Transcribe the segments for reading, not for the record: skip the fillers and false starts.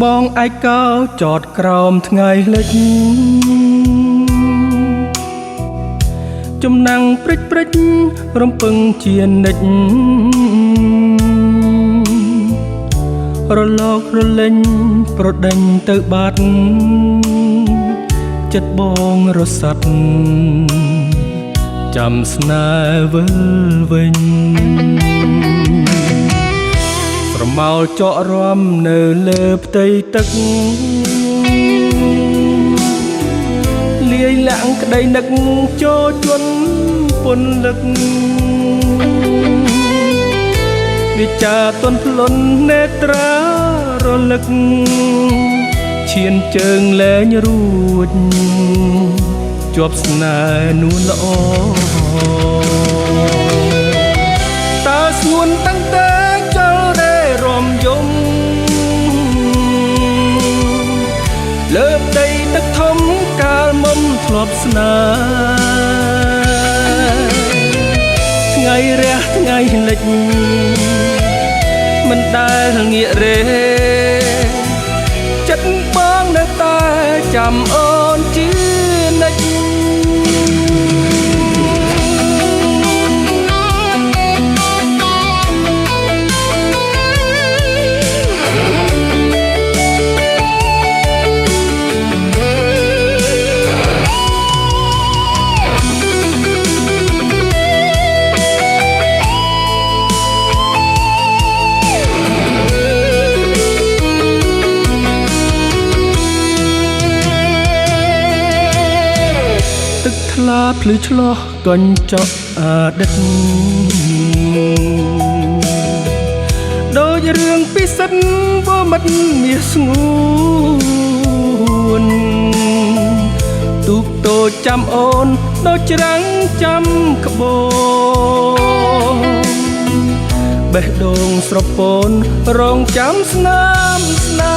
បងឯកោចតក្រោមថ្ងៃលិចចំណាំងព្រិចព្រិចរំពឹងជានិចរលករលេងប្រដេញទៅបាត់ចិត្តបងរសាត់ចាំស្នេហ៍វិលវិញស្រមោលចករំនៅលើផ្ទៃទឹកលាយលាក់ក្តីនឹកចូលជន់ពន្លឹកវាចាទន់ភ្លន់នេត្រារលឹកឈានជើងលែងរួចជាប់ស្នេហ៍នួនល្អតើស្ងួនតាំងតែចលរេរំយំលើផ្ទៃទឹកធំកាលមុំធ្លាប់ស្នេហ៍ថ្ងៃរះថ្ងៃលិចមិនដែលងាករេចិត្តបងនៅតែចាំអូនជានិច្ចថ្លាភ្លឺឆ្លោះកញ្ចក់អតីតដូចរឿងពិសិដ្ឋបើមិនមាសស្ងួនទូកតូចចាំអូនដូចច្រាំងចាំក្បូរបេះដូងស្រពូនរងចាំស្នាមស្នា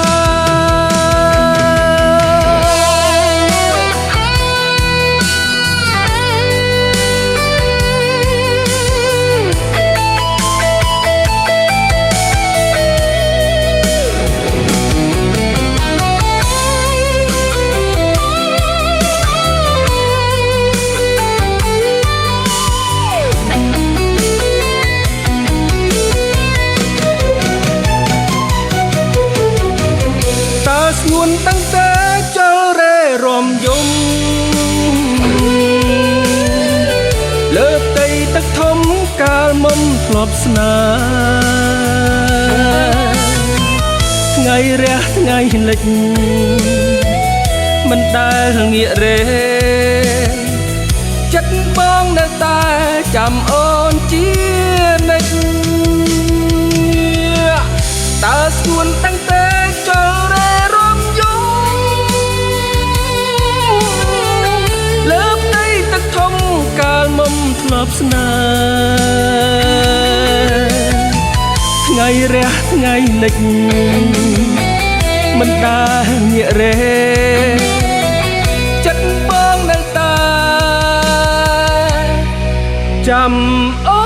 ស្ងួនតាំងតែចលរេរំយំលើផ្ទៃទឹកធំកាលមុំធ្លាប់ស្នេហ៍ថ្ងៃរះថ្ងៃលិចមិនដែលងាករេចិត្តបងនៅតែចាំអូនជានិច្ចតើស្ងួនតាំងតែចលរេកាលមុំធ្លាប់ស្នេហ៍ថ្ងៃរះថ្ងៃលិចមិនដែលងាករេចិត្តបងនៅតែចាំអូ